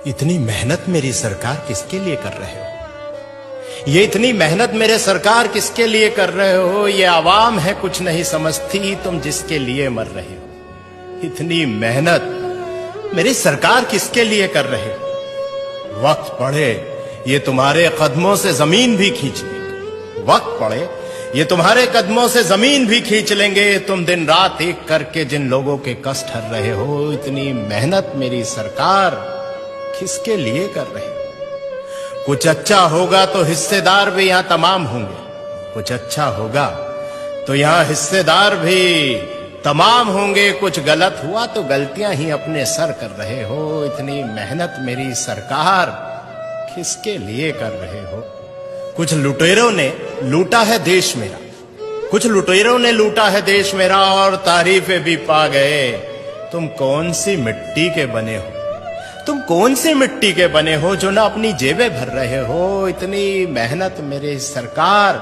इतनी मेहनत मेरी सरकार किसके लिए कर रहे हो? ये इतनी मेहनत मेरे सरकार किसके लिए कर रहे हो? ये आवाम है कुछ नहीं समझती, तुम जिसके लिए मर रहे हो। इतनी मेहनत मेरी सरकार किसके लिए कर रहे हो? वक्त पड़े ये तुम्हारे कदमों से जमीन भी खींच लेंगे। वक्त पड़े ये तुम्हारे कदमों से जमीन भी खींच लेंगे। तुम दिन रात एक करके जिन लोगों के कष्ट हर रहे हो, इतनी मेहनत मेरी सरकार किसके लिए कर रहे हो? कुछ अच्छा होगा तो हिस्सेदार भी यहां तमाम होंगे। कुछ अच्छा होगा तो यहां हिस्सेदार भी तमाम होंगे। कुछ गलत हुआ तो गलतियां ही अपने सर कर रहे हो। इतनी मेहनत मेरी सरकार किसके लिए कर रहे हो? कुछ लुटेरों ने लूटा है देश मेरा, कुछ लुटेरों ने लूटा है देश मेरा और तारीफें भी पा गए। तुम कौन सी मिट्टी के बने हो? तुम कौन सी मिट्टी के बने हो जो ना अपनी जेबें भर रहे हो? इतनी मेहनत मेरे सरकार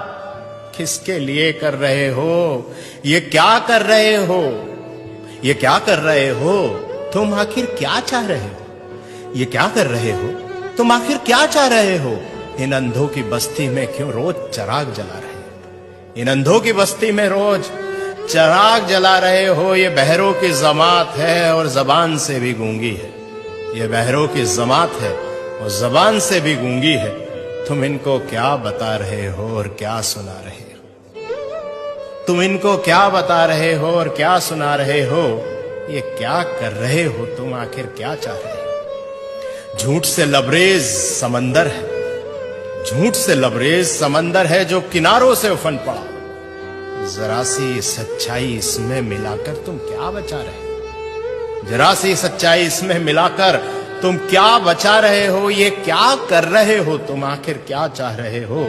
किसके लिए कर रहे हो? ये क्या कर रहे हो? ये क्या कर रहे हो? तुम आखिर क्या चाह रहे हो? ये क्या कर रहे हो? तुम आखिर क्या चाह रहे हो? इन अंधों की बस्ती में क्यों रोज चिराग जला रहे हो? इन अंधों की बस्ती में रोज चिराग जला रहे हो। ये बहरों की जमात है और जबान से भी गूंगी है। ये बहरों की जमात है और जबान से भी गूंगी है। तुम इनको क्या बता रहे हो और क्या सुना रहे हो? तुम इनको क्या बता रहे हो और क्या सुना रहे हो? ये क्या कर रहे हो? तुम आखिर क्या चाह रहे हो? झूठ से लबरेज समंदर है, झूठ से लबरेज समंदर है जो किनारों से उफन पड़ा। जरा सी सच्चाई इसमें मिलाकर तुम क्या बचा रहे हो? जरा सी सच्चाई इसमें मिलाकर तुम क्या बचा रहे हो? ये क्या कर रहे हो? तुम आखिर क्या चाह रहे हो?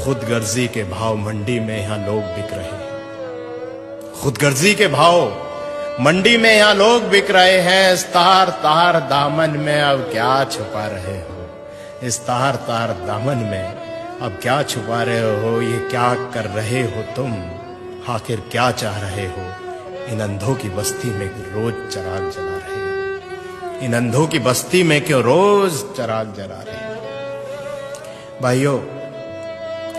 खुदगर्जी के भाव मंडी में यहां लोग बिक रहे हैं। खुदगर्जी के भाव मंडी में यहां लोग बिक रहे हैं। इस तार तार दामन में अब क्या छुपा रहे हो? इस तार तार दामन में अब क्या छुपा रहे हो? ये क्या कर रहे हो तुम? आखिर क्या चाह रहे हो? इन अंधों की बस्ती में रोज चिराग जला रहे हो। इन अंधों की बस्ती में क्यों रोज चिराग जला रहे हो? भाइयों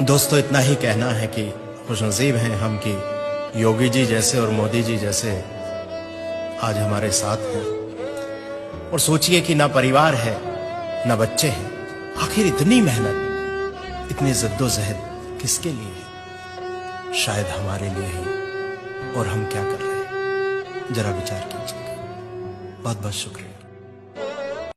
दोस्तों, इतना ही कहना है कि खुशनसीब हैं हम कि योगी जी जैसे और मोदी जी जैसे आज हमारे साथ हैं। और सोचिए कि ना परिवार है ना बच्चे हैं। आखिर इतनी मेहनत, इतनी जद्दोजहद किसके लिए है? शायद हमारे लिए ही। और हम क्या कर रहे हैं? जरा विचार कीजिए। बहुत बहुत शुक्रिया।